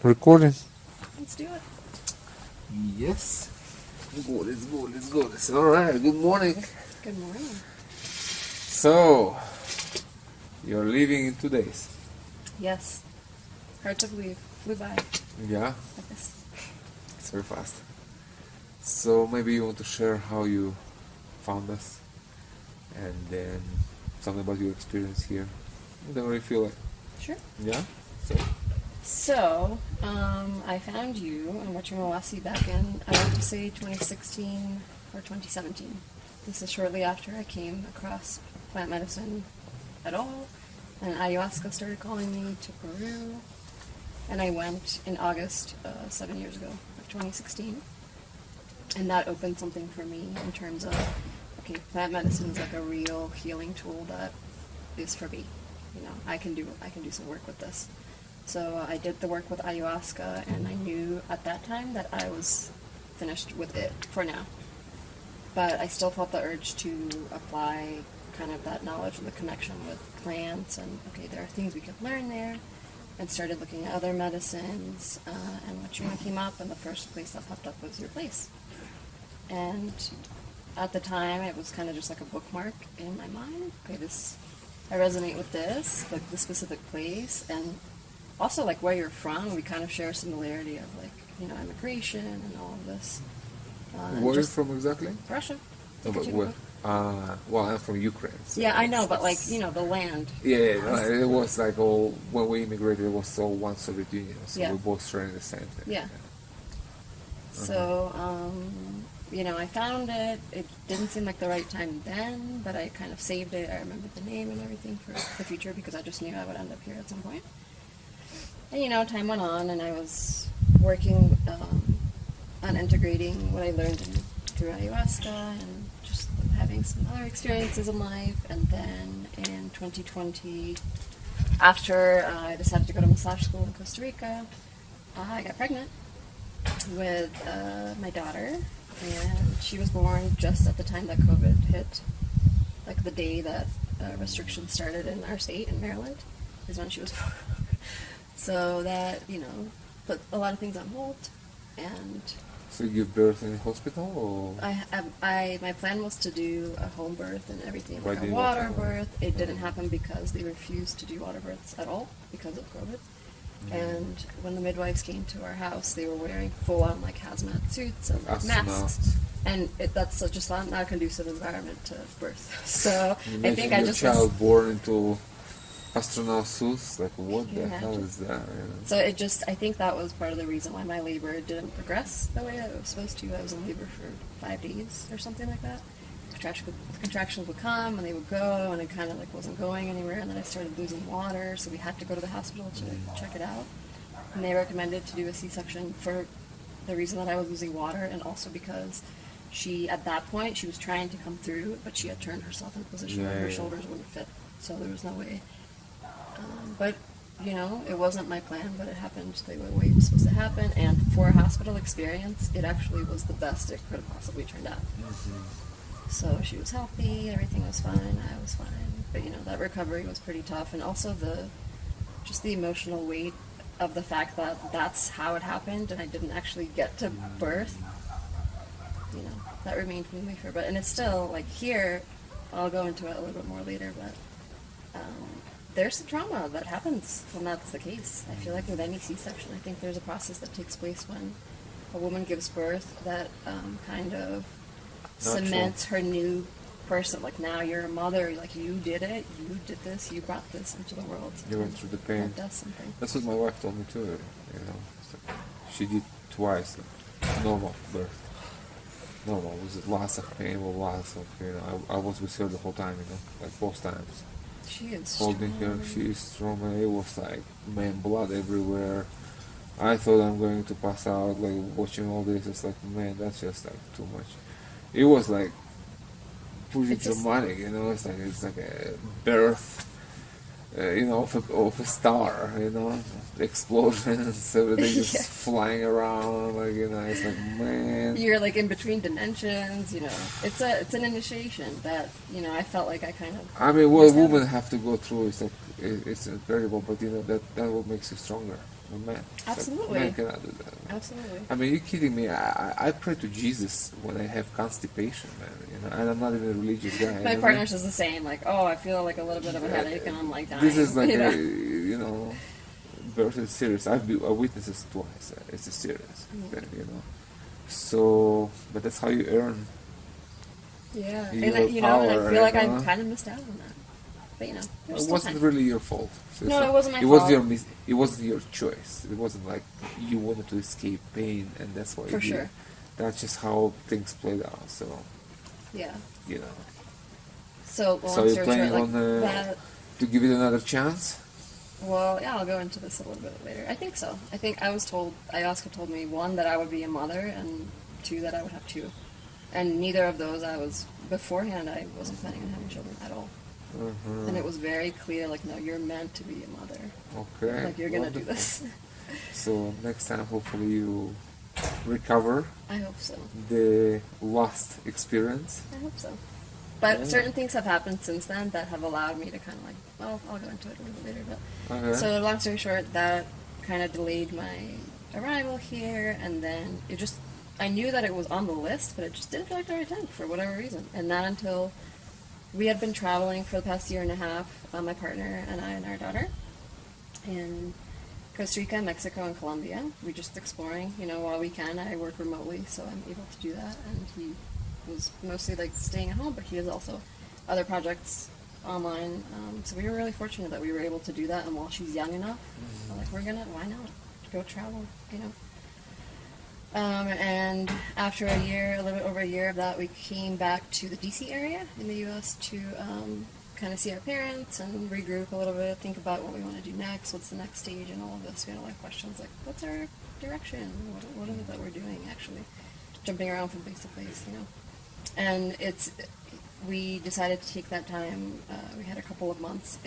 Recording. Let's do it. Yes. Let's go. Alright, good morning. Good morning. So, you're leaving in 2 days. Yes. Hard to believe. Flew by Yeah, like this. it's very fast. So, maybe you want to share how you found us and then something about your experience here. Whatever you feel like. Sure. Yeah? So, I found you in Huachuma Wasi back in, I want to say 2016 or 2017. This is shortly after I came across plant medicine at all, and Ayahuasca started calling me to Peru, and I went in August 7 years ago of 2016, and that opened something for me in terms of, okay, plant medicine is like a real healing tool that is for me. You know, I can do some work with this. So I did the work with ayahuasca, and I knew at that time that I was finished with it for now. But I still felt the urge to apply kind of that knowledge and the connection with plants, and okay, there are things we could learn there, and started looking at other medicines, and Huachuma came up, and the first place that popped up was your place. And at the time, it was kind of just like a bookmark in my mind. Okay, I resonate with this, like the specific place, and also like where you're from. We kind of share a similarity of like, you know, immigration and all of this. Where are you from exactly? Russia. No, but where? Well, I'm from Ukraine. So yeah, I know, but like, you know, the land. Yeah, no, it was like all, when we immigrated, it was all one Soviet Union, so Yeah. we're both sharing the same thing. Yeah. So, you know, I found it. It didn't seem like the right time then, but I kind of saved it. I remembered the name and everything for the future because I just knew I would end up here at some point. And, you know, time went on, and I was working on integrating what I learned through ayahuasca and just having some other experiences in life. And then in 2020, after I decided to go to massage school in Costa Rica, I got pregnant with my daughter, and she was born just at the time that COVID hit, like the day that restrictions started in our state in Maryland is when she was born. So that, you know, put a lot of things on hold. And So you give birth in a hospital, or? my plan was to do a home birth and everything, Why like a didn't water you? birth. It didn't happen because they refused to do water births at all because of COVID. And when the midwives came to our house, they were wearing full-on like hazmat suits and like, masks, and that's just not a conducive environment to birth. So I think I just child born into astronaut suits, like what the hell imagine? is that? You know? So I think that was part of the reason why my labor didn't progress the way it was supposed to. I was in labor for 5 days or something like that. Contractions would come and they would go, and it kind of like wasn't going anywhere. And then I started losing water, so we had to go to the hospital to check it out. And they recommended to do a C-section for the reason that I was losing water, and also because at that point, she was trying to come through, but she had turned herself in a position where her shoulders wouldn't fit, so there was no way. But, you know, it wasn't my plan, but it happened the way it was supposed to happen. And for a hospital experience, it actually was the best it could have possibly turned out. So she was healthy, everything was fine, I was fine. But, you know, that recovery was pretty tough. And also the emotional weight of the fact that that's how it happened and I didn't actually get to birth, you know, that remained with me for a bit. And it's still, like, here, I'll go into it a little bit more later, but there's some trauma that happens when that's the case. I feel like with any C-section, I think there's a process that takes place when a woman gives birth that kind of cements her new person. Like, now you're a mother, like, you did it, you did this, you brought this into the world. You went through the pain. That does something. That's what my wife told me too. You know, it's like she did twice, like, normal birth. Normal. Was it lots of pain or lots of, you know, I was with her the whole time, you know, like both times. She is Holding strong. her, she is strong, and it was like, man, blood everywhere. I thought I'm going to pass out, like, watching all this. It's like, man, that's just like too much. It was like pretty dramatic, you know. It's like a birth, you know, of a star, you know, explosions, everything just flying around, like, you know. It's like, man, You're like in between dimensions, you know. It's an initiation that, you know, I felt like I kind of. I mean, what women have to go through is like, it's incredible, but you know, that what makes you stronger. a man. Absolutely. Man cannot do that. Absolutely. I mean, you're kidding me. I pray to Jesus when I have constipation, man. And I'm not even a religious guy. My partner says the same. Like, oh, I feel like a little bit of a headache, and I'm like dying. This is like you know? very serious. I witnessed this twice. It's a serious thing, So, but that's how you earn. Yeah, your and and power, I feel like I kind of missed out on that. But it wasn't really your fault. So No, it wasn't my it fault. It wasn't your choice. It wasn't like you wanted to escape pain, and that's why you For did. sure. That's just how things played out. So, Yeah. So, long you're story planning short, on that. to give it another chance? Well, yeah, I'll go into this a little bit later. I think so. I think I was told, Ayahuasca told me, one, that I would be a mother, and two, that I would have two. And neither of those beforehand, I wasn't planning on having children at all. Mm-hmm. And it was very clear, like, no, you're meant to be a mother. Okay. Like, you're going to do this. So next time, hopefully you recover I hope so. the lost experience. I hope so. But certain things have happened since then that have allowed me to kind of like, well, I'll go into it a little later. But So long story short, that kind of delayed my arrival here, and then I knew that it was on the list, but it just didn't feel like the right time for whatever reason. And not until we had been traveling for the past year and a half, my partner and I and our daughter, in Costa Rica, Mexico, and Colombia. We're just exploring, while we can. I work remotely, so I'm able to do that. And he was mostly like staying at home, but he has also other projects online. So we were really fortunate that we were able to do that. And while she's young enough, why not go travel, And after a little bit over a year of that, we came back to the DC area in the U.S. to kind of see our parents and regroup a little bit, think about what we want to do next, what's the next stage, and all of this. We had a lot of questions like, what's our direction? What is it that we're doing, actually? Jumping around from place to place, And we decided to take that time. We had a couple of months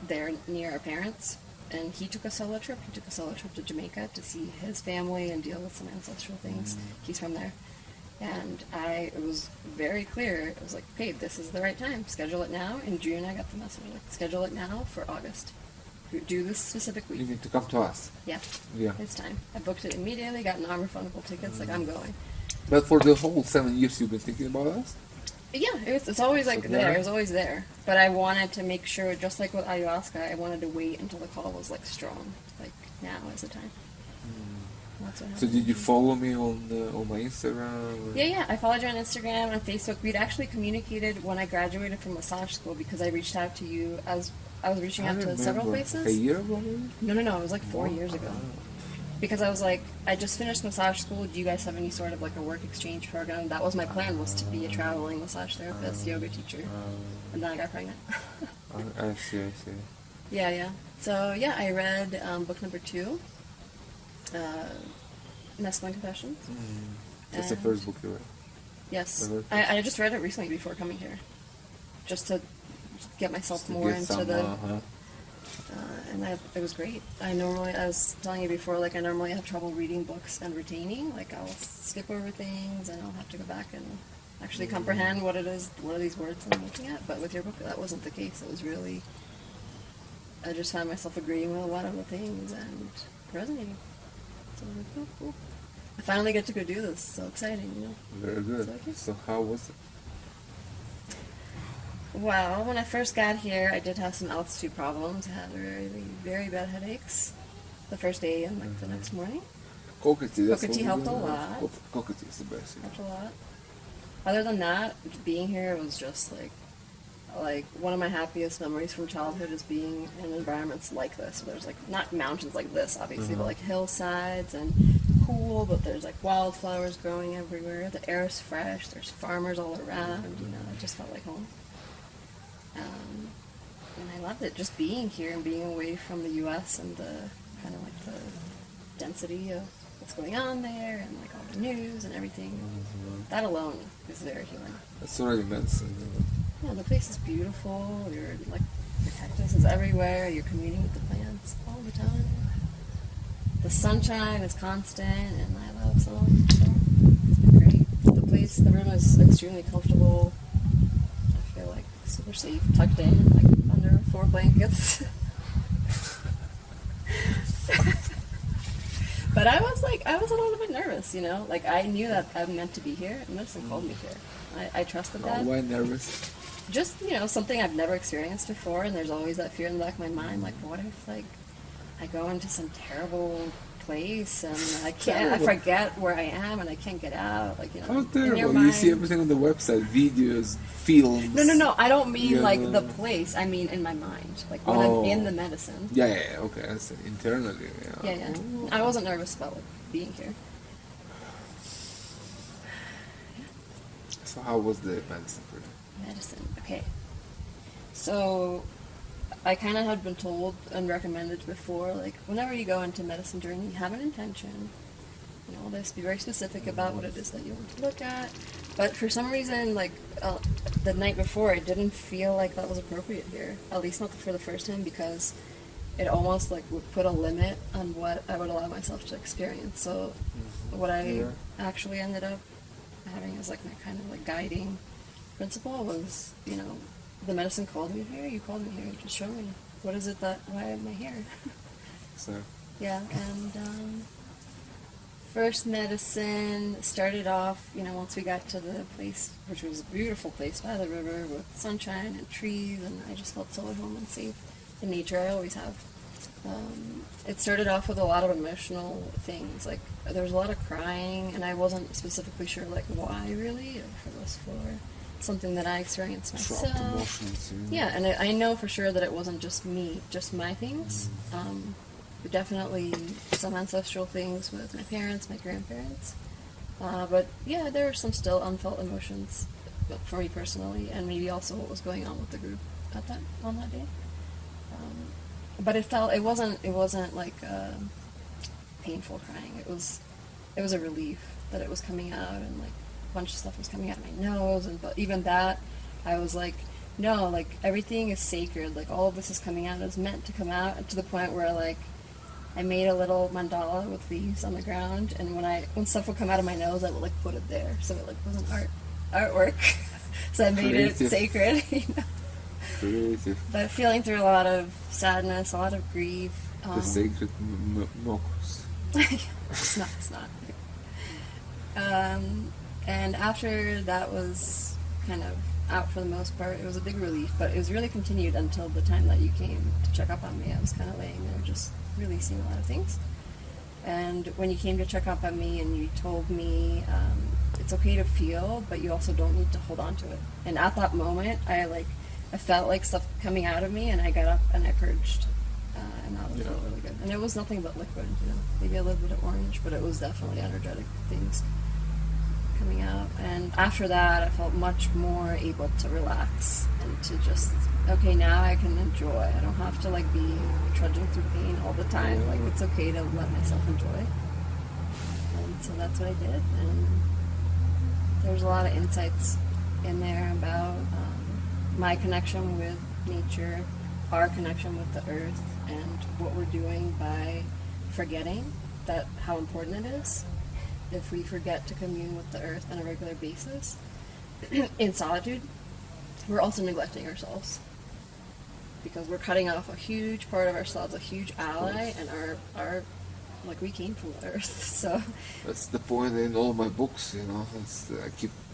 there near our parents. And he took a solo trip. He took a solo trip to Jamaica to see his family and deal with some ancestral things. He's from there. And it was very clear. It was like, okay, this is the right time. Schedule it now. In June, I got the message, like, schedule it now for August. Do this specific week. You need to come to us. Yeah. It's time. I booked it immediately, got non-refundable tickets, like, I'm going. But for the whole 7 years you've been thinking about us? Yeah, it's always like there. It was always there. But I wanted to make sure, just like with ayahuasca, I wanted to wait until the call was like strong. Like now is the time. That's what happened. So did you follow me on my Instagram? Yeah. I followed you on Instagram and Facebook. We'd actually communicated when I graduated from massage school because I reached out to you as I was reaching out to several places. A year ago, maybe? No. It was like 4 years ago. Because I was like, I just finished massage school. Do you guys have any sort of like a work exchange program? That was my plan, was to be a traveling massage therapist, yoga teacher. And then I got pregnant. I see. Yeah. So, yeah, I read book number 2, Mescaline Confessions. That's the first book you read? Yes. I just read it recently before coming here. Just to get myself more into the... and it was great. I was telling you before, like I normally have trouble reading books and retaining. Like I'll skip over things and I'll have to go back and actually comprehend what are these words I'm looking at. But with your book, that wasn't the case. It was really, I just found myself agreeing with a lot of the things and resonating. So I was like, oh, cool. I finally get to go do this. So exciting, Very good. So how was it? Well, when I first got here, I did have some altitude problems. I had very, very bad headaches the first day and the next morning. Coca tea helped a lot. Coca tea is the best. Helped a lot. Other than that, being here was just like one of my happiest memories from childhood is being in environments like this. So there's like not mountains like this, obviously, but like hillsides and cool. But there's like wildflowers growing everywhere. The air is fresh. There's farmers all around. It just felt like home. And I loved it, just being here and being away from the U.S. and the kind of like the density of what's going on there and like all the news and everything. That alone is very healing. That's already medicine. Yeah, the place is beautiful. You're like the cactus is everywhere. You're communing with the plants all the time. The sunshine is constant, and I love sun. So it's been great. The room is extremely comfortable. I feel like super safe, tucked in, like under 4 blankets. But I was a little bit nervous, you know? Like, I knew that I'm meant to be here, and medicine called me here. I trusted that. Why nervous? Just, you know, something I've never experienced before, and there's always that fear in the back of my mind, like, what if, like, I go into some terrible place and I forget where I am and I can't get out, like, you know. How in your terrible. mind. You see everything on the website, videos, films. No, I don't mean, Yeah. like, the place. I mean in my mind. Like, when I'm in the medicine. Yeah, okay. That's internally, Yeah. I wasn't nervous about, like, being here. So how was the medicine for you? Medicine. Okay. So, I kind of had been told and recommended before, like, whenever you go into medicine journey, have an intention. You know, let's be very specific about what it is that you want to look at. But for some reason, like, the night before, it didn't feel like that was appropriate here. At least not for the first time, because it almost, like, would put a limit on what I would allow myself to experience. So, what I actually ended up having as, like, my kind of, like, guiding principle was, you know, the medicine called me here, you called me here, just show me. What is it why am I here? So, Yeah, and first medicine started off, you know, once we got to the place, which was a beautiful place by the river with sunshine and trees, and I just felt so at home and safe in nature. I always have. It started off with a lot of emotional things, like there was a lot of crying, and I wasn't specifically sure, like, why really, if it was for something that I experienced myself. trapped emotions. Yeah, and I know for sure that it wasn't just me, just my things. Definitely some ancestral things with my parents, my grandparents. But yeah, there were some still unfelt emotions for me personally, and maybe also what was going on with the group on that day. But it wasn't like painful crying. It was a relief that it was coming out, and like a bunch of stuff was coming out of my nose, but even that, I was like, no, like everything is sacred. Like all of this is coming out. It's meant to come out, and to the point where like I made a little mandala with leaves on the ground, and when stuff would come out of my nose, I would like put it there, so it like wasn't artwork. So I made it sacred, you know. Creative. But feeling through a lot of sadness, a lot of grief. The sacred mucus. It's not. And after that was kind of out for the most part, it was a big relief, but it was really continued until the time that you came to check up on me. I was kind of laying there just releasing a lot of things. And when you came to check up on me and you told me it's okay to feel, but you also don't need to hold on to it. And at that moment, I felt like stuff coming out of me, and I got up and I purged, and that was really good. And it was nothing but liquid, you know, maybe a little bit of orange, but it was definitely energetic things coming out. And after that, I felt much more able to relax and to just, okay, now I can enjoy. I don't have to like be trudging through pain all the time. Like it's okay to let myself enjoy. And so that's what I did. And there's a lot of insights in there about my connection with nature, our connection with the earth, and what we're doing by forgetting that how important it is. If we forget to commune with the earth on a regular basis in solitude, we're also neglecting ourselves, because we're cutting off a huge part of ourselves, a huge ally, and our like we came from the earth. So that's the point in all my books, you know. I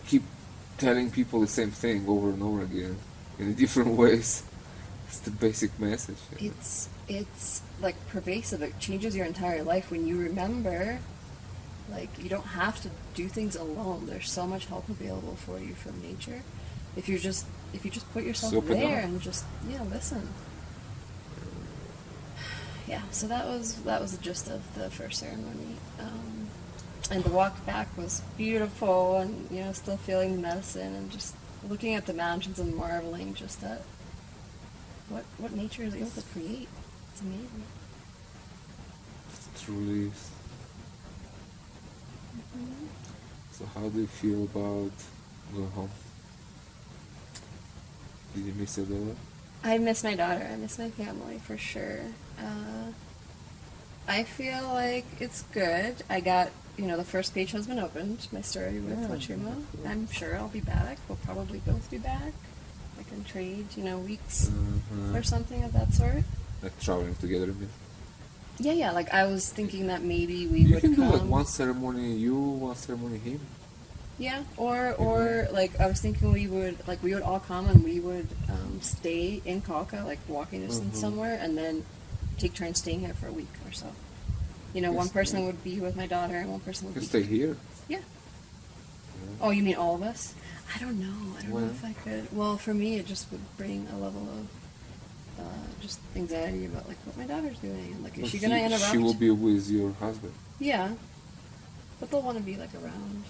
keep telling people the same thing over and over again in different ways. It's the basic message. You know? It's like pervasive. It changes your entire life when you remember, like, you don't have to do things alone. There's so much help available for you from nature. If you just put yourself there and just listen. Yeah, so that was the gist of the first ceremony. And the walk back was beautiful, and you know, still feeling the medicine and just looking at the mountains and marveling just at what nature is able to create. It's amazing. It truly is. Mm-hmm. So how do you feel about going home? Did you miss your daughter? I miss my daughter. I miss my family for sure. I feel like it's good. I got, the first page has been opened, my story with Huachuma. I'm sure I'll be back. We'll probably both be back. I can trade, weeks or something of that sort. Like traveling together a bit? Yeah. Like I was thinking that maybe we You would can do come. like one ceremony you, one ceremony him. Yeah, or like I was thinking we would all come and we would stay in Kalka, like walking distance somewhere, and then take turns staying here for a week or so. You know, one Yes, person yeah. would be with my daughter and one person would You be can stay here. Yeah. Yeah. Oh, you mean all of us? I don't know. I don't know Well. if I could. Well, for me, it just would bring a level of just anxiety about like what my daughter's doing and like is But she gonna interrupt? She will be with your husband. Yeah, but they'll want to be like around.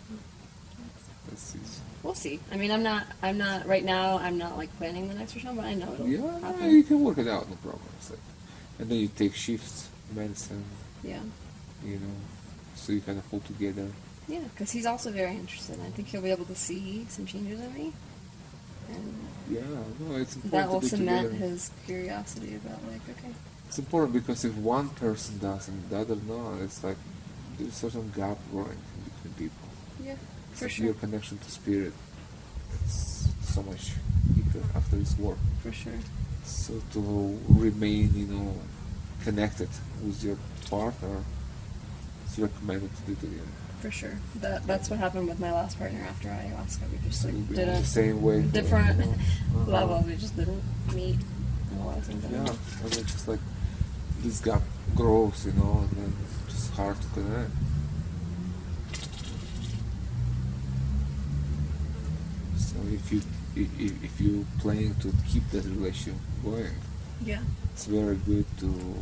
Let's see. We'll see. I mean, I'm not right now. I'm not like planning the next return, but I know it'll Yeah, happen. you can work it out, no problem. It's like, and then you take shifts, medicine, Yeah, you know, so you kind of pull together. yeah, because he's also very interested. I think he'll be able to see some changes in me, and Yeah, no, it's important that will to be cement together. his curiosity about like, okay, It's important because if one person does and the other not, it's like there's a certain gap growing in between people. yeah, It's for like sure, your connection to spirit. It's so much deeper after this work. for sure. So to remain, connected with your partner, it's recommended to do together. For sure. That's what happened with my last partner after ayahuasca. We just like We'll be on didn't the same way. different Uh-huh. levels. We just didn't meet in a lot of things. Yeah, and then just like this gap grows, and then it's just hard to connect. So if you planning to keep that relationship going, Yeah. it's very good to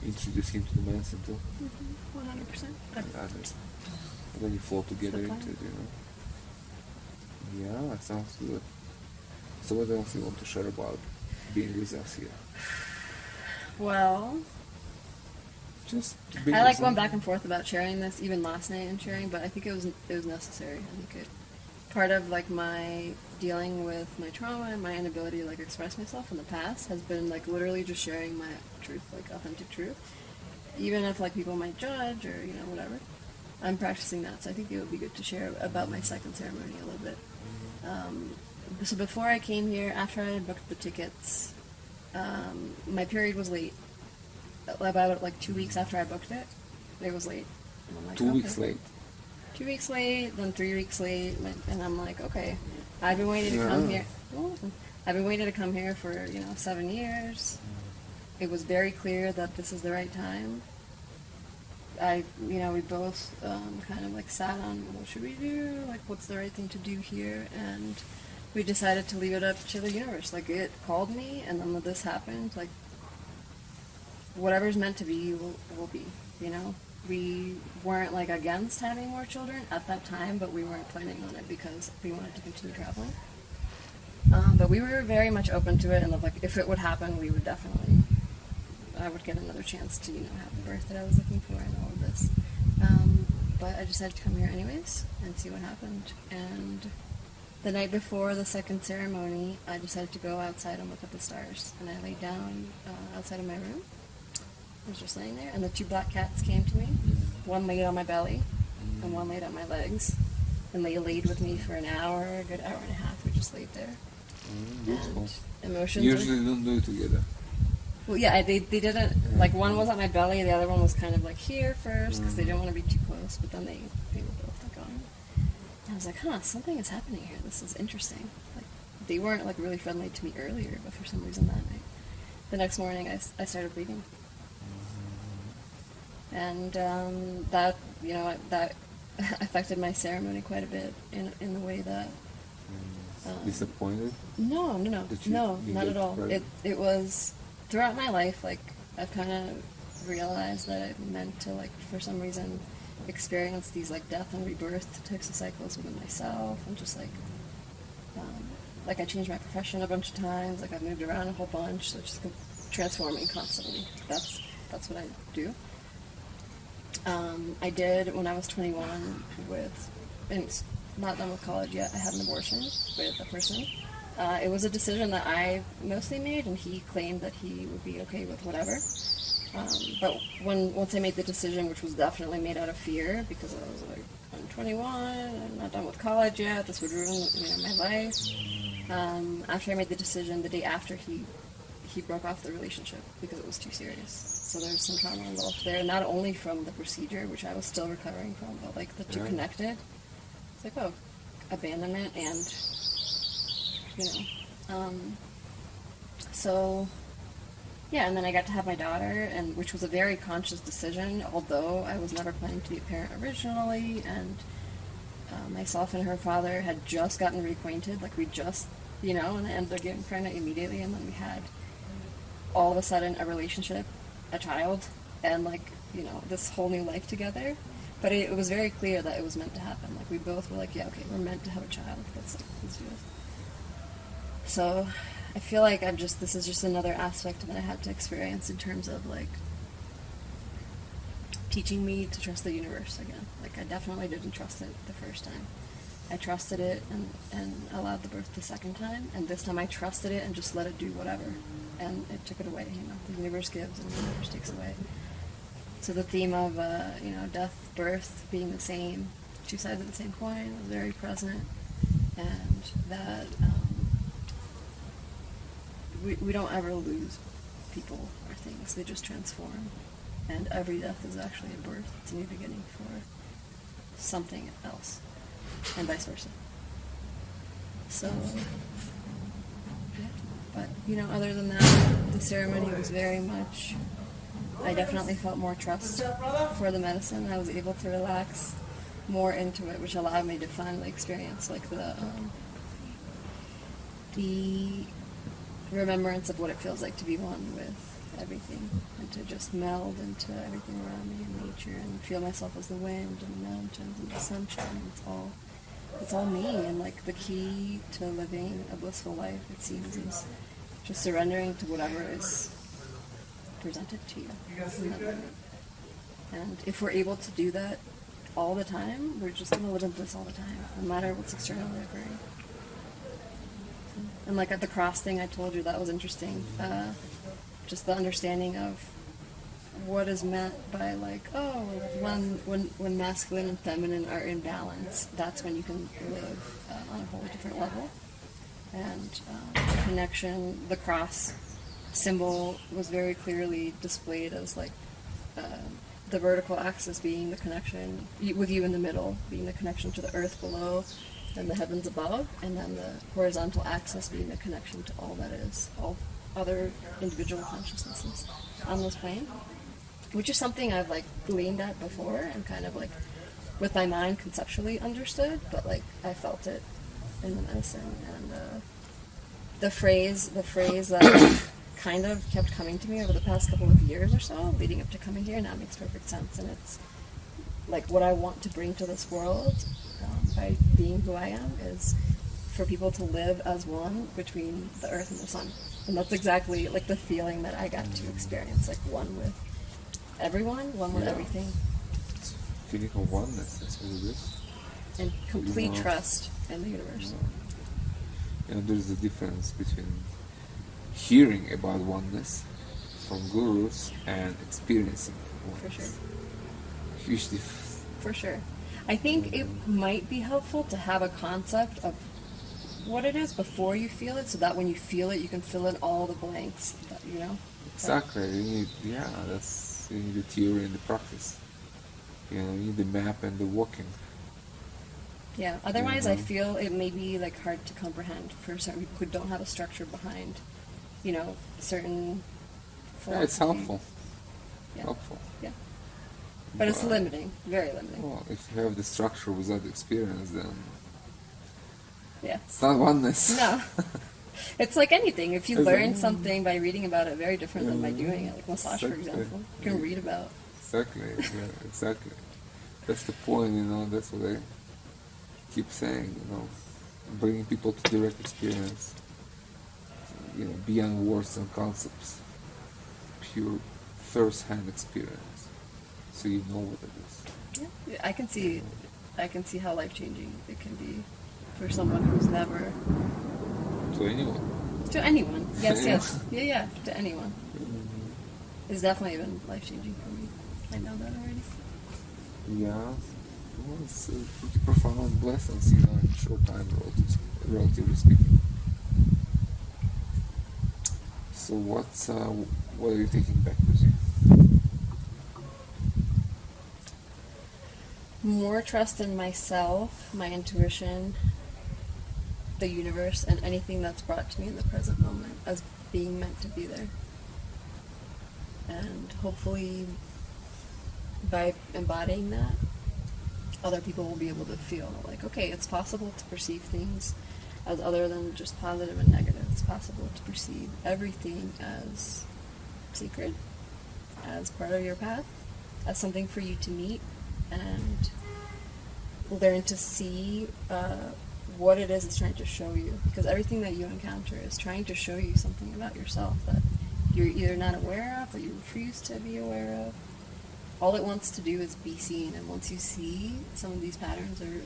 introduce him to the medicine too. 100%. And then you flow together the into plan. it, Yeah, that sounds good. So what else you want to share about being with us here? Well, Just being I like with going us. back and forth about sharing this, even last night and sharing, but I think it was necessary. I think part of like my dealing with my trauma and my inability to like express myself in the past has been like literally just sharing my truth, like authentic truth, even if like people might judge or whatever. I'm practicing that, so I think it would be good to share about my second ceremony a little bit. So before I came here, after I had booked the tickets, my period was late. About like 2 weeks after I booked it, it was late. And I'm like, 2 weeks okay. late. 2 weeks late, then 3 weeks late, and I'm like, okay, I've been waiting to come Yeah. here. I've been waiting to come here for 7 years. It was very clear that this is the right time. We both kind of like sat on what should we do, like what's the right thing to do here, and we decided to leave it up to the universe. Like it called me, and then this happened. Like whatever's meant to be will be. We weren't like against having more children at that time, but we weren't planning on it because we wanted to continue traveling. But we were very much open to it, and like if it would happen, we would definitely. I would get another chance to have the birth that I was looking for and all of this. But I decided to come here anyways and see what happened. And the night before the second ceremony, I decided to go outside and look at the stars. And I laid down outside of my room. I was just laying there, and the two black cats came to me. One laid on my belly, and one laid on my legs. And they laid with me for an hour, a good hour and a half. We just laid there. Beautiful. And emotions. Usually they don't do it together. Well, yeah, they didn't, like, one was on my belly, the other one was kind of, like, here first, because they didn't want to be too close, but then they were both, like, on. And I was like, something is happening here. This is interesting. Like, they weren't, like, really friendly to me earlier, but for some reason that night. The next morning, I started bleeding. And that affected my ceremony quite a bit in the way that... Disappointed? No, That you not get at all. pregnant? It was throughout my life. Like I've kind of realized that I meant to for some reason experience these death and rebirth types of cycles within myself, and just I changed my profession a bunch of times. Like I've moved around a whole bunch, so just transforming constantly. That's what I do. I did when I was 21 and not done with college yet. I had an abortion with a person. It was a decision that I mostly made, and he claimed that he would be okay with whatever. But once I made the decision, which was definitely made out of fear, because I was like, I'm 21, I'm not done with college yet, this would ruin my life. After I made the decision, the day after he he broke off the relationship because it was too serious. So there was some trauma involved there, not only from the procedure, which I was still recovering from, but like the two connected. It's like, oh, abandonment and, you know. So, yeah, and then I got to have my daughter, and which was a very conscious decision, although I was never planning to be a parent originally, and myself and her father had just gotten reacquainted, like we just, you know, and I ended up getting pregnant immediately, and then we had all of a sudden a relationship, a child, and like, you know, this whole new life together. But it was very clear that it was meant to happen. Like we both were like, yeah, okay, we're meant to have a child. Let's do this. So I feel like this is just another aspect that I had to experience in terms of like teaching me to trust the universe again. Like I definitely didn't trust it the first time. I trusted it and allowed the birth the second time, and this time I trusted it and just let it do whatever, and it took it away. You know, the universe gives and the universe takes away. So the theme of you know, death, birth being the same, two sides of the same coin, was very present, and that we don't ever lose people or things; they just transform, and every death is actually a birth. It's a new beginning for something else. And vice versa. So, yeah. But, you know, other than that, the ceremony was very much, I definitely felt more trust for the medicine. I was able to relax more into it, which allowed me to finally experience, like, the remembrance of what it feels like to be one with everything, and to just meld into everything around me in nature, and feel myself as the wind and the mountains and the sunshine. It's all me, and like the key to living a blissful life, it seems, is just surrendering to whatever is presented to you in that moment. And if we're able to do that all the time, we're just going to live in bliss all the time, no matter what's externally occurring. And like at the cross thing I told you, that was interesting. Just the understanding of what is meant by like, oh, when masculine and feminine are in balance, that's when you can live on a whole different level. And the connection, the cross symbol was very clearly displayed as like the vertical axis being the connection with you in the middle, being the connection to the earth below and the heavens above, and then the horizontal axis being the connection to all that is, all other individual consciousnesses on this plane, which is something I've like leaned at before and kind of like with my mind conceptually understood, but like I felt it in the medicine. And the phrase that kind of kept coming to me over the past couple of years or so leading up to coming here now makes perfect sense, and it's like what I want to bring to this world by being who I am is for people to live as one between the earth and the sun. And that's exactly like the feeling that I got to experience, like one with everyone, one with everything. Feeling of oneness, that's what it is. And complete trust in the universe. And there's a difference between hearing about oneness from gurus and experiencing oneness. For sure. Huge difference. For sure. I think it might be helpful to have a concept of what it is before you feel it, so that when you feel it, you can fill in all the blanks, that, you know? Exactly. You need, you need the theory and the practice. You know, you need the map and the walking. Yeah, otherwise I feel it may be like hard to comprehend for certain people who don't have a structure behind, you know, certain philosophy. Yeah, it's helpful. Yeah. Helpful. Yeah. But it's limiting, very limiting. Well, if you have the structure without the experience, then yeah, it's not oneness. No. It's like anything. If you learn something by reading about it, very different than by doing it. Like massage, for example. You can read about. Exactly, yeah, exactly. That's the point, you know, that's what I keep saying, you know, bringing people to direct experience, you know, beyond words and concepts, pure first-hand experience, so you know what it is. Yeah, I can see how life-changing it can be for someone who's never... To anyone. To anyone, yes. Yeah, to anyone. It's definitely been life-changing for me. I know that already. Yeah, well, it's a pretty profound blessings, you know, in a short time, relatively speaking. So what are you taking back with you? More trust in myself, my intuition, the universe, and anything that's brought to me in the present moment as being meant to be there. And hopefully, by embodying that, other people will be able to feel like, okay, it's possible to perceive things as other than just positive and negative. It's possible to perceive everything as sacred, as part of your path, as something for you to meet, and learn to see what it is it's trying to show you. Because everything that you encounter is trying to show you something about yourself that you're either not aware of or you refuse to be aware of. All it wants to do is be seen, and once you see some of these patterns or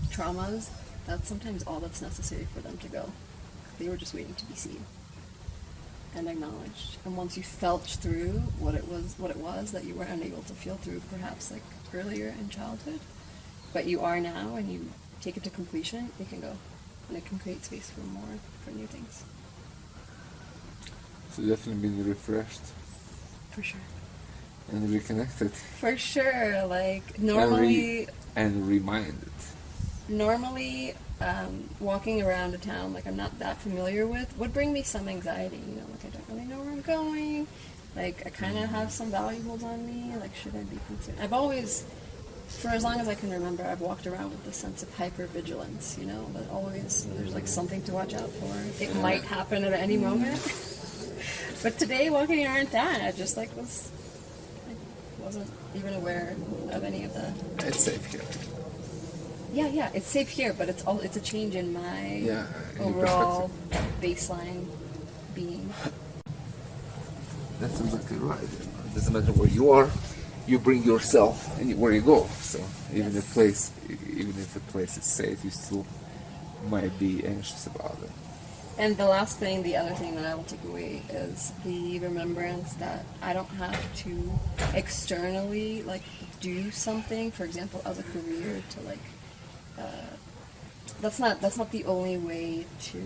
traumas, that's sometimes all that's necessary for them to go. They were just waiting to be seen and acknowledged. And once you felt through what it was that you were unable to feel through, perhaps like earlier in childhood, but you are now, and you take it to completion, it can go, and it can create space for new things. So definitely been refreshed. For sure. And reconnected. For sure. Like normally. And reminded. Normally, walking around a town like I'm not that familiar with would bring me some anxiety. You know, like I don't really know where I'm going. Like I kind of have some valuables on me. Like should I be concerned? I've always, for as long as I can remember, I've walked around with this sense of hypervigilance. You know, that always there's like something to watch out for. It might happen at any moment. But today, walking around town, I just like wasn't even aware of any of that. It's safe here. Yeah, it's safe here, but it's a change in my overall baseline being. That's exactly right. It doesn't matter where you are, you bring yourself and where you go. So even if the place is safe, you still might be anxious about it. And the other thing that I will take away is the remembrance that I don't have to externally like do something, for example, as a career to like. That's not the only way to.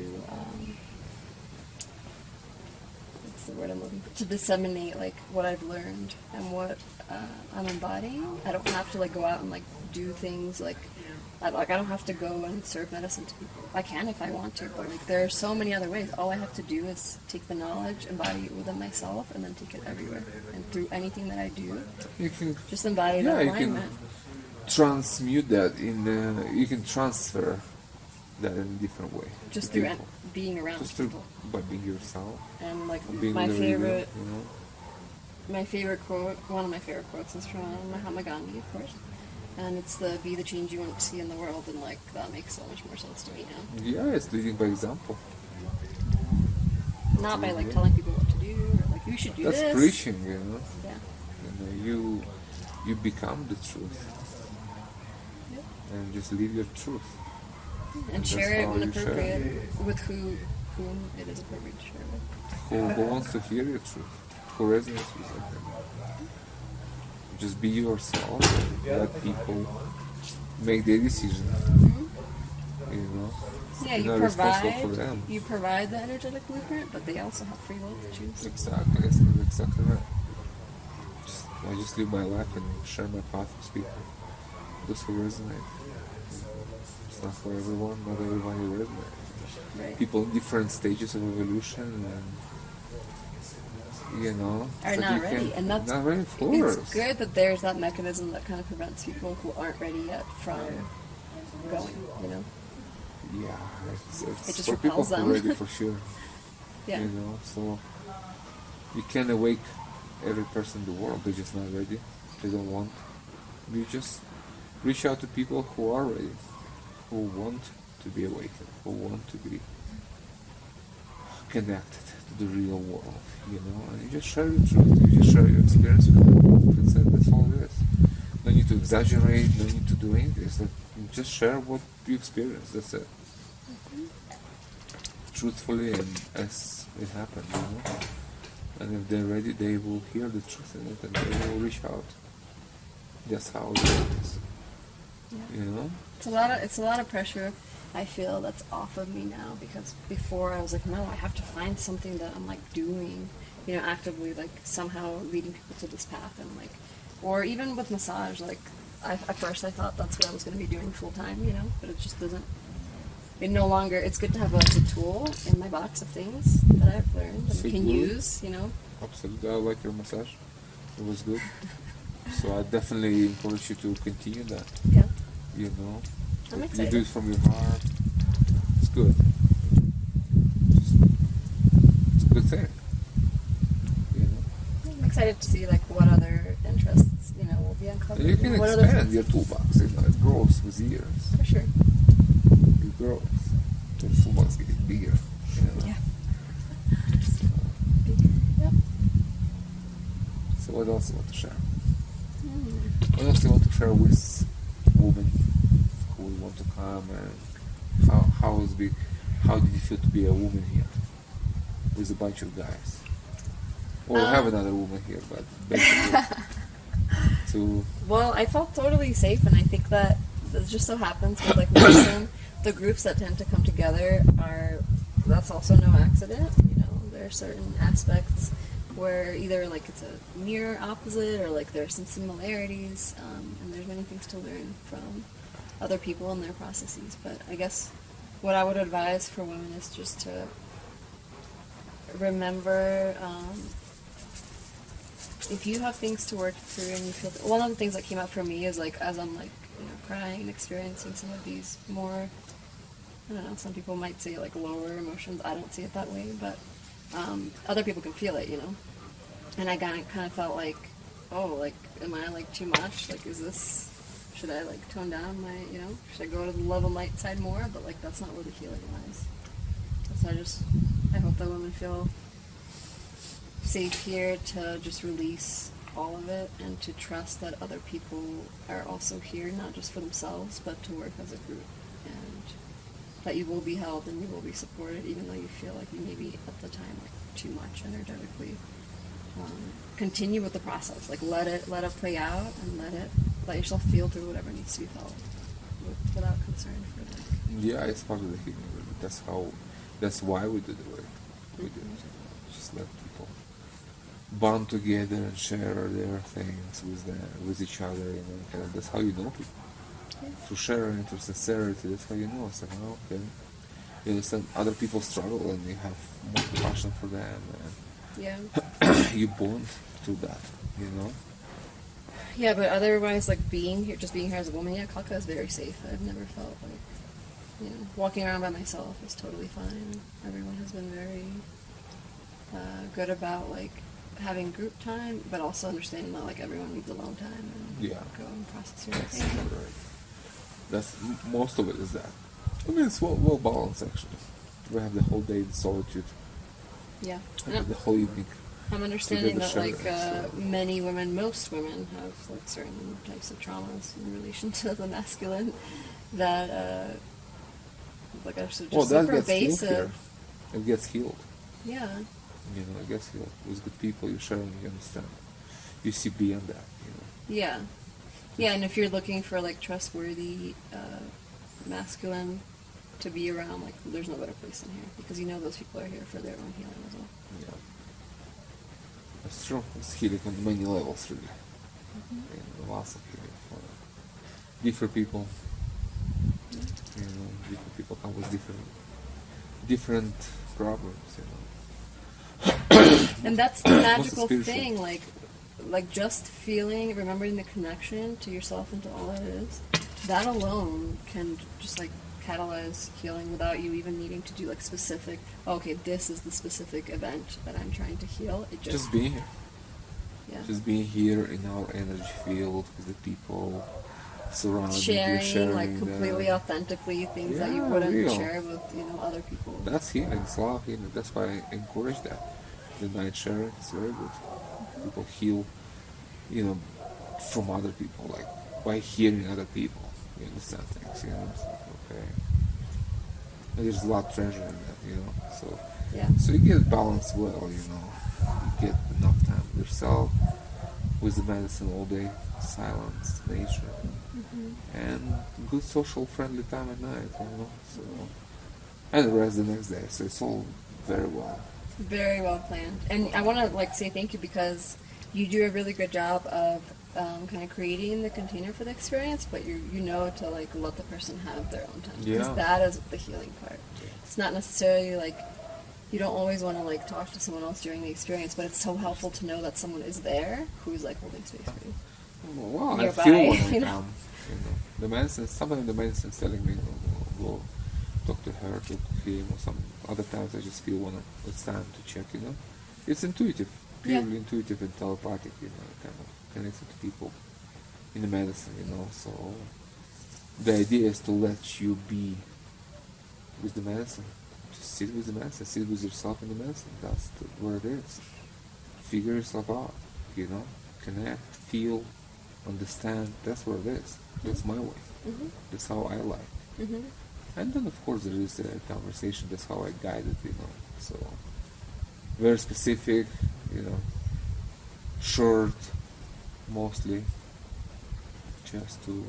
What's the word I'm looking for? To disseminate like what I've learned and what I'm embodying. I don't have to like go out and like do things like. I don't have to go and serve medicine to people. I can if I want to, but like there are so many other ways. All I have to do is take the knowledge, embody it within myself, and then take it everywhere. And through anything that I do, you can just embody that alignment. You can transmute that you can transfer that in a different way. Just through being around people. By being yourself. And like being my favorite, you know? my favorite quote, one of my favorite quotes is from Mahatma Gandhi, of course. And it's be the change you want to see in the world, and like that makes so much more sense to me now. Yeah, it's leading by example. Not by like telling people what to do or like you should do this. That's preaching, you know. Yeah. You know, you become the truth. Yep. And just live your truth. And share it when appropriate with whom it is appropriate to share with. Who wants to hear your truth? Who resonates with it? Just be yourself and let people make their decisions. Mm-hmm. You know? Yeah, You're not responsible for them. You provide the energetic blueprint, but they also have free will to choose. Exactly, that's exactly right. I just live my life and share my path with people. Those who resonate. It's not for everyone, not everyone will resonate. Right. People in different stages of evolution and you know, are not ready, and that's not ready for it. It's good that there's that mechanism that kind of prevents people who aren't ready yet from going. You know. Yeah, It it's just for people repels who them. are ready for sure. Yeah. You know, so you can awake every person in the world. They're just not ready. They don't want. You just reach out to people who are ready, who want to be awakened, who want to be connected to the real world, you know, and you just share your truth, you just share your experience with them. That's it, that's all it is. No need to exaggerate, no need to do anything. It's like you just share what you experience, that's it. Mm-hmm. Truthfully and as it happened, you know. And if they're ready, they will hear the truth in it and they will reach out. That's how it is. Yeah. You know? It's a lot of pressure I feel that's off of me now, because before I was like, no, I have to find something that I'm like doing, you know, actively, like somehow leading people to this path, and like, or even with massage, like at first I thought that's what I was going to be doing full time, you know, but it just doesn't. It no longer. It's good to have it as a tool in my box of things that I've learned and can use, you know. Absolutely, I like your massage. It was good. So I definitely encourage you to continue that. Yeah. You know, I'm you excited. do it from your heart. It's good. It's a good thing. You know. I'm excited to see like what other interests, you know, will be uncovered. And you can what expand your toolbox. You know, it grows with years. For sure. It grows. The toolbox getting bigger. You know? Yeah. So, Yep. so what else do you want to share? What else do you want to share with women who want to come, and how did you feel to be a woman here with a bunch of guys? Or have another woman here, but basically to Well, I felt totally safe, and I think that it just so happens with like medicine, the groups that tend to come together that's also no accident. You know, there are certain aspects where either like it's a near opposite, or like there's some similarities, and there's many things to learn from other people and their processes. But I guess what I would advise for women is just to remember, if you have things to work through and you feel one of the things that came up for me is like, as I'm like, you know, crying and experiencing some of these more, I don't know, some people might say like lower emotions. I don't see it that way, but other people can feel it, you know. And I kind of felt like, oh, like, am I like too much? Like, should I like tone down my, you know, should I go to the love and light side more? But like, that's not where the healing lies. So I hope that women feel safe here to just release all of it, and to trust that other people are also here, not just for themselves, but to work as a group, and that you will be held and you will be supported, even though you feel like you may be at the time like too much energetically. Continue with the process, like let it play out, and let yourself feel through whatever needs to be felt without concern for that. yeah, it's part of the healing. Really. That's why we do the work. We do it. Just let people bond together and share their things with each other. You know, and that's how you know people. Yeah. Through sharing, through sincerity. That's how you know. It's like, oh, okay. You understand other people struggle, and you have more compassion for them, Yeah. and you bond through that. You know. Yeah, but otherwise, like just being here as a woman, yeah, Kalka is very safe. I've never felt like, you know, walking around by myself is totally fine. Everyone has been very good about like having group time, but also understanding that like everyone needs alone time and Yeah. go and process your That's thing. right. That's most of it is that. I mean, it's well balanced actually. We have the whole day in solitude, Yeah, and the whole evening. I'm understanding that sharing, like so. many women, most women, have like certain types of traumas in relation to the masculine that like are just Well, so that gets healed here. pervasive. It gets healed. Yeah. You know, it gets healed with good people. You're sharing. You understand. You see beyond that. You know. Yeah. Yeah, and if you're looking for like trustworthy masculine to be around, like there's no better place than here, because you know those people are here for their own healing as well. Yeah. That's true. It's healing on many levels, really. And lots of healing for different people. Yeah. You know, different people come with different problems. You know. And that's the Most magical spiritual. thing, like just feeling, remembering the connection to yourself and to all that is, that alone can just like catalyze healing without you even needing to do like specific, okay, this is the specific event that I'm trying to heal. It Just being here. Yeah. Just being here in our energy field with the people surrounding sharing, you, sharing like completely them. authentically things that you Yeah, wouldn't real. share with, you know, other people. That's healing. It's a lot of healing. That's why I encourage that. The night sharing is very good. People heal, you know, from other people, like by hearing other people. You understand things, you know. It's like, okay. And there's a lot of treasure in that, you know. So, Yeah. so you get balanced well, you know. You get enough time with yourself, with the medicine all day, silence, nature, and good social friendly time at night, so, and the rest the next day, so it's all very well. Very well planned. And I want to like say thank you because you do a really good job of kind of creating the container for the experience, but you know to like let the person have their own time, because that is the healing part. It's not necessarily like you don't always want to like talk to someone else during the experience, but it's so helpful to know that someone is there who's like holding space for you. Well, nearby, I feel when I you know? come, the medicine. Sometimes the medicine's telling me, go talk to her, talk to him, or some other times I just feel when it's time to check. It's intuitive, purely intuitive and telepathic. Kind of connected to people in the medicine. So the idea is to let you be with the medicine. Just sit with the medicine, sit with yourself in the medicine. That's where it is. Figure yourself out. Connect, feel, understand. That's where it is. That's my way. That's how I like. And then of course there is a conversation. That's how I guide it. So very specific. Short, mostly, just to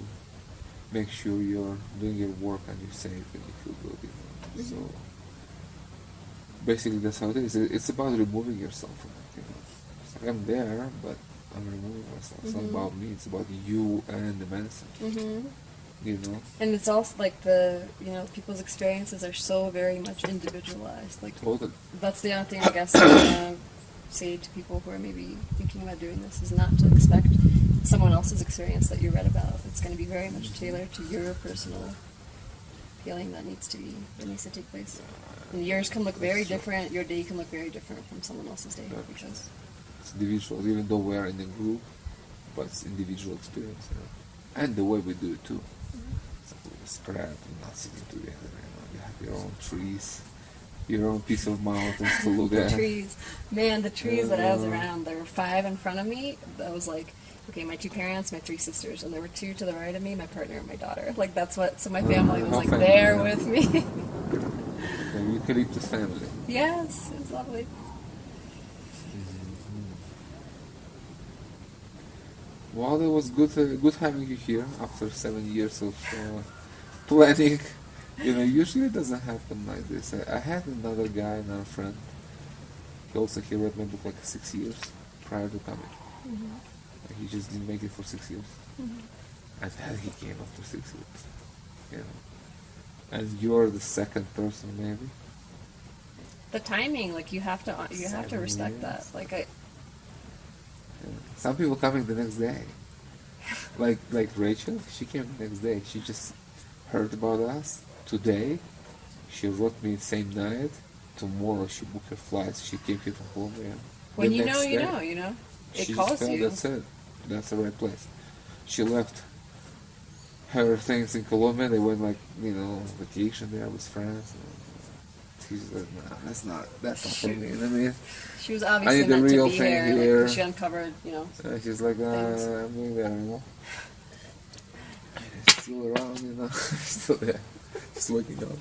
make sure you're doing your work and you're safe and you feel good. So basically that's how it is. It's about removing yourself from it. It's like I'm there, but I'm removing myself. It's not about me. It's about you and the medicine. And it's also like people's experiences are so very much individualized. Like Totally. that's the other thing I guess I want to say to people who are maybe thinking about doing this is not to expect someone else's experience that you read about. It's going to be very much tailored to your personal healing that needs to take place. And yours can look very different. Your day can look very different from someone else's day because it's individual, even though we're in a group, but it's individual experience, and the way we do it too. So we spread, we're not sitting together. You have your own trees, your own piece of mountains to look at. The trees, man, the trees that I was around. There were 5 in front of me. That was like, okay, my 2 parents, my 3 sisters, and there were 2 to the right of me, my partner and my daughter. Like that's what. So my family was like there with me. The eucalyptus family. Yes, it was lovely. Well, it was good having you here after 7 years of planning. Usually it doesn't happen like this. I had another friend. He read my book like 6 years prior to coming. He just didn't make it for 6 years. And then he came after 6 years. And you're the second person, maybe. The timing, like you have to respect that. Like some people coming the next day. Like Rachel, she came the next day. She just heard about us today. She wrote me the same night. Tomorrow she booked her flights. She came here from Colombia. When you know, you know. It She calls just felt you. that's it. That's the right place. She left her things in Colombia. They went vacation there with friends. She's like, nah, that's not for me. I mean, She was I obviously need the meant real to be thing here. here. She uncovered, She's like, things. I'm doing there, She's still around, still there, just waking up,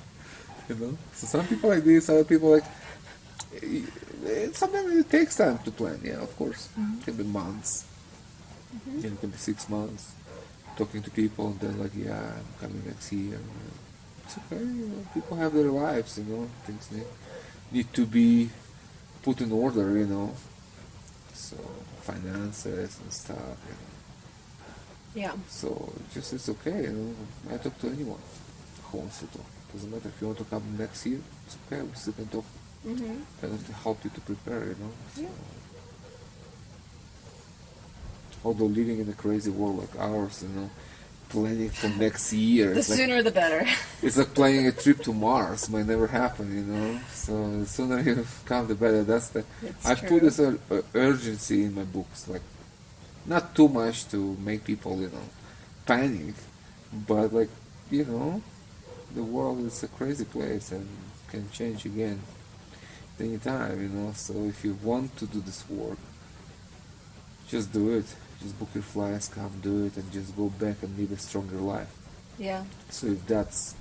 So some people like this, other people like. Sometimes it takes time to plan. Yeah, of course, it can be months. It can be 6 months. Talking to people, and then I'm coming next year. It's okay, people have their lives, things need to be put in order, so finances and stuff, Yeah. so it's okay, I talk to anyone who wants to talk. Doesn't matter if you want to come next year, it's okay, we still can talk. Kind of to help you to prepare, Yeah. Although living in a crazy world like ours, planning for next year. The sooner the better. It's like planning a trip to Mars. Might never happen, So the sooner you come, the better. I put this urgency in my books, like not too much to make people, panic, but the world is a crazy place and can change again anytime, So if you want to do this work, just do it. Just book your flights, come do it, and just go back and live a stronger life. Yeah. So if that's,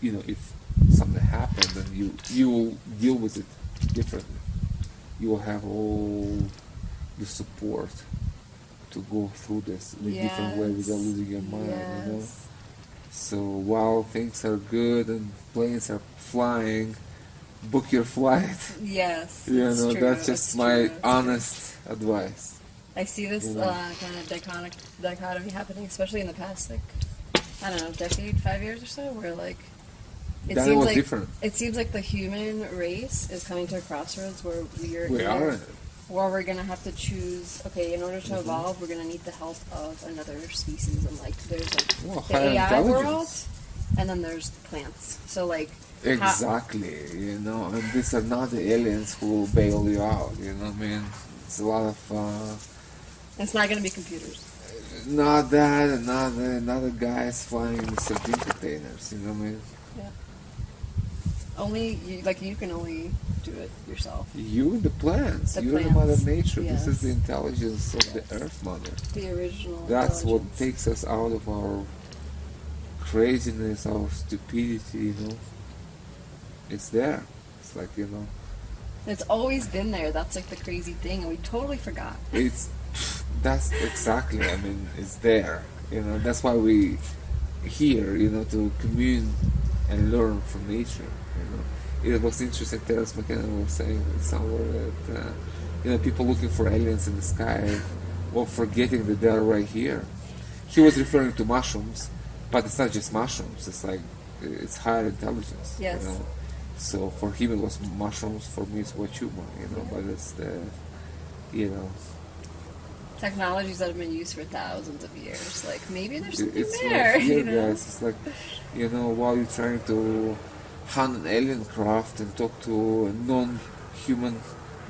if something happened, then you will deal with it differently. You will have all the support to go through this in a different way without losing your mind, you know. Yes. So while things are good and planes are flying, book your flight. Yes. You It's know, true. that's It's just true. my It's true. honest advice. I see this You know. kind of dichotomy happening, especially in the past, like, I don't know, decade, 5 years or so, where like Then it was like different. it seems like the human race is coming to a crossroads where We either- are. where we're gonna have to choose. Okay, in order to Mhm. evolve, we're gonna need the help of another species, and like there's like Well, the higher AI world, intelligence. and then there's the plants. So like Exactly, you know, and these are not the aliens who will bail you out, you know what I mean? It's a lot of, it's not gonna be computers. not that, and not the guys flying the sardine containers, you know what I mean? Yeah. Only you can only do it yourself. You and the plants, The you're the plants, Mother Nature, this is yes. the intelligence of the Earth Mother. The original. That's what intelligence. takes us out of our craziness, our stupidity, you know? It's there. It's like, you know, It's always been there. That's like the crazy thing, and we totally forgot. that's exactly, I mean, it's there, you know, that's why we here, you know, to commune and learn from nature, you know. It was interesting, Terence McKenna was saying somewhere that, you know, people looking for aliens in the sky, well, forgetting that they're right here. He was referring to mushrooms, but it's not just mushrooms, it's like, it's higher intelligence, Yes. you know. So for him it was mushrooms, for me it's Huachuma, you know, but it's the, you know, Technologies that have been used for thousands of years. Like maybe there's something it's there. right here, You know? guys. It's like, you know, while you're trying to hunt an alien craft and talk to a non-human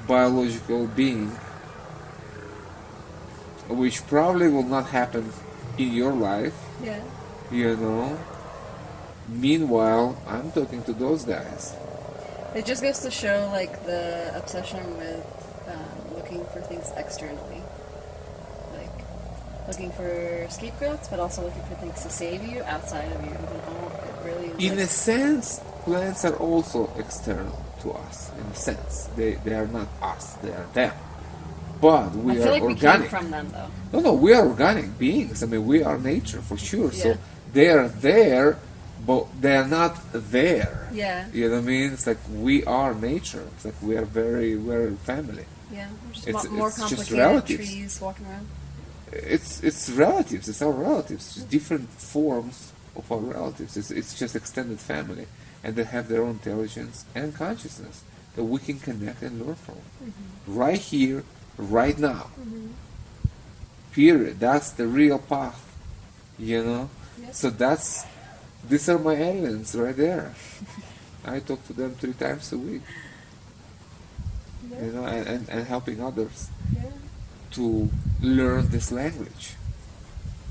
biological being, which probably will not happen in your life, Yeah. you know. Meanwhile, I'm talking to those guys. It just goes to show like the obsession with looking for things externally, like looking for scapegoats, but also looking for things to save you outside of you. You know, it really is. In like, a sense, plants are also external to us. In a sense, they are not us; they are them. But I we feel are like organic. we came from them though. No, we are organic beings. I mean, we are nature for sure. Yeah. So they are there, but they are not there. Yeah. You know what I mean? It's like we are nature. It's like we're family. Yeah. We're just It's- more it's just complicated relatives. trees walking around. It's relatives. It's our relatives. It's different forms of our relatives. It's just extended family, and they have their own intelligence and consciousness that we can connect and learn from. Right here, right now. Period. That's the real path. You know. Yep. So these are my aliens right there. I talk to them 3 times a week. You know, and helping others Yeah. to learn this language.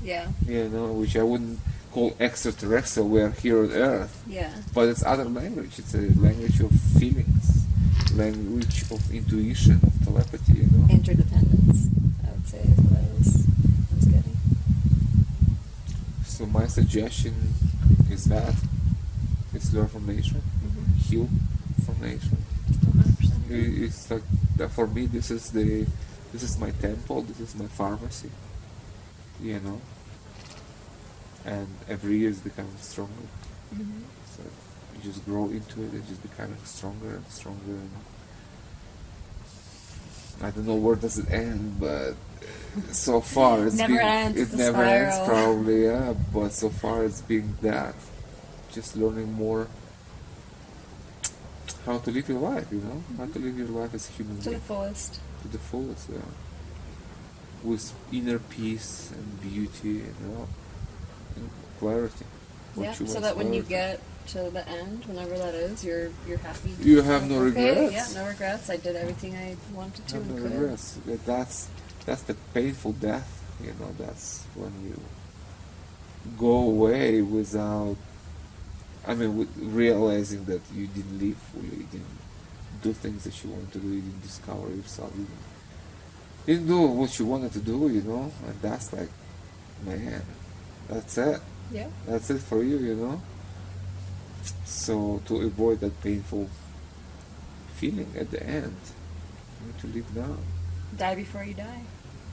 Yeah. You know, which I wouldn't call extraterrestrial. We are here on Earth, Yeah. but it's other language. It's a language of feelings, language of intuition, of telepathy. You know. Interdependence, I would say, is what I was getting. So my suggestion is that it's learn from nature, heal from nature. 100%. It's like that for me. This is my temple. This is my pharmacy. You know, and every year it's becoming stronger. Mhm. So you just grow into it. It's just becoming stronger and stronger. And I don't know where does it end, but so far it's Never been, ends, it it's a never ends spiral. probably, yeah. But so far it's been that, just learning more how to live your life. You know, how to live your life as a human To the being fullest. to the fullest, yeah. With inner peace and beauty, you know, and clarity. What Yeah. you So want that when you clarity. get to the end, whenever that is, you're happy. You have no Okay, regrets. Yeah, no regrets. I did everything I wanted to Have and no could. regrets. That's the painful death. You know, that's when you go away without. I mean, with realizing that you didn't live fully, you didn't do things that you wanted to do, you didn't discover yourself, you didn't do what you wanted to do, you know, and that's like, man, that's it. Yeah. That's it for you, you know. So to avoid that painful feeling at the end, you need to live now. Die before you die.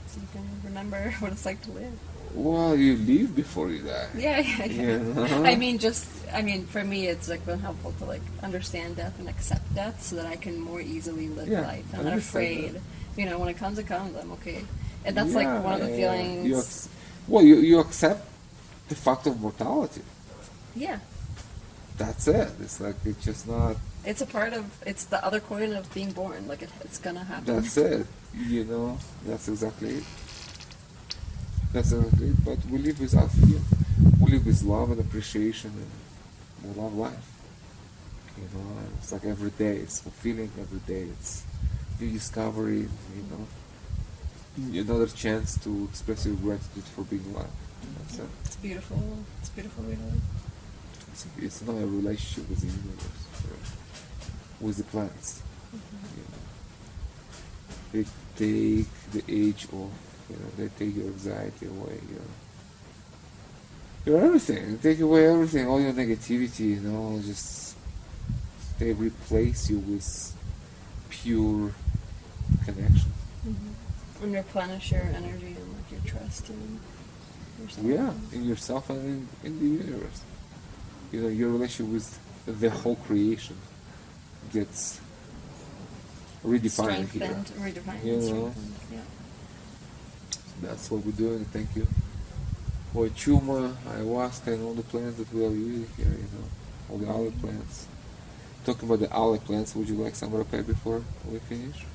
so you can remember what it's like to live. Well, you live before you die. Yeah, yeah, yeah. You know? I mean, for me, it's like been helpful to like understand death and accept death, so that I can more easily live Yeah, life. I'm I not understand afraid. that. You know, when it comes, I'm okay. And that's Yeah, like one of the feelings. You accept the fact of mortality. Yeah, That's it. It's like it's just not. it's a part of. It's the other coin of being born. Like it's gonna happen. That's it. You know. That's exactly it. That's exactly it. But we live without fear. We live with love and appreciation, and we love life. You know, and it's like every day. It's fulfilling every day. It's new discovery. You know, another chance to express your gratitude for being alive. That's it. It's beautiful. It's a beautiful way to live. It's not a relationship with the universe, with the planets. You know, they take the age off. You know, they take your anxiety away. Your everything. They take away everything, all your negativity. You know, just they replace you with pure connection. And replenish your energy and like your trust in yourself. Yeah, in yourself and in the universe. You know, your relationship with the whole creation gets redefined here. Strengthened, redefined, You and know. strengthened. Yeah. That's what we're doing. Thank you. Huachuma, Ayahuasca, and all the plants that we are using here, you know. All the olive plants. Talking about the olive plants, would you like some rapé before we finish?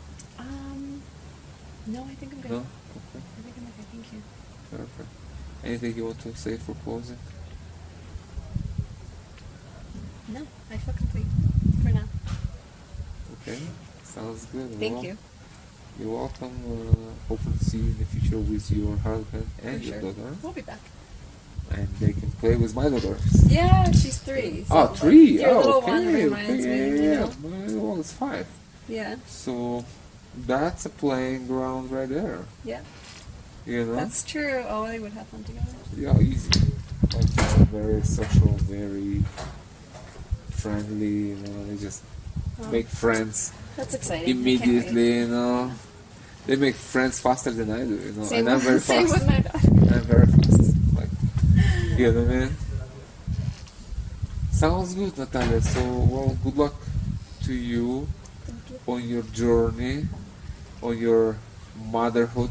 No, I think I'm good. No? Okay. I think I'm okay. Thank you. Perfect. Anything you want to say for closing? No, I feel complete for now. Okay. Sounds good. Thank Well, you. You're welcome. Hopefully see you in the future with your husband and For your sure. daughter. We'll be back. And they can play with my daughter. Yeah, she's 3. So Oh, 3? Your Oh, little okay. one reminds me, you Yeah, know? my little one is 5. Yeah. So that's a playing ground right there. Yeah. You know? That's true. Oh, they would have fun together. Yeah, easy. Like, very social, very friendly, you know, they just Oh, make friends that's exciting. I can't immediately, you know. They make friends faster than I do, you know. wait. Same, And I'm very same fast. with my daughter. I'm very fast. Like, you know what I mean? Sounds good, Natalia. So, well, good luck to you Thank you. on your journey, on your motherhood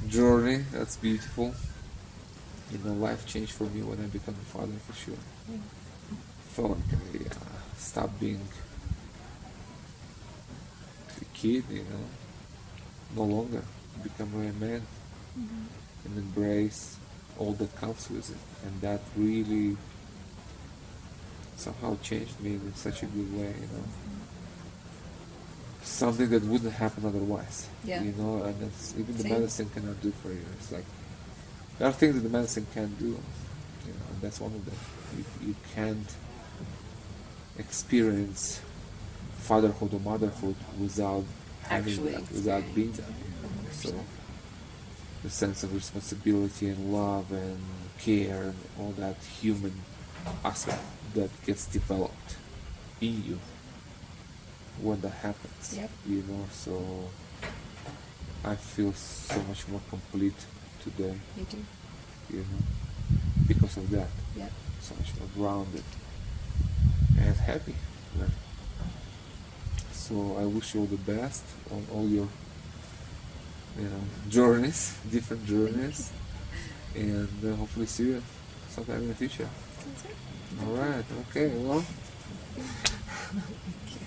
journey. That's beautiful. You know, life changed for me when I became a father, for sure. Felt like I stopped being a kid, you know, no longer become a man and embrace all that comes with it. And that really somehow changed me in such a good way, you know. Something that wouldn't happen otherwise. Yeah. You know, and it's, even the Same. medicine cannot do for you. It's like there are things that the medicine can't do. You know, and that's one of them. You can't experience fatherhood or motherhood without having Actually that, without being there. You know? So the sense of responsibility and love and care and all that human aspect that gets developed in you when that happens. Yep. You know, so I feel so much more complete today, Me too. you know, because of that. Yep. So much more grounded and happy. Yeah. So I wish you all the best on all your, you know, journeys, different journeys, and hopefully see you sometime in the future. Sounds good. All right. Okay. Well. Thank you.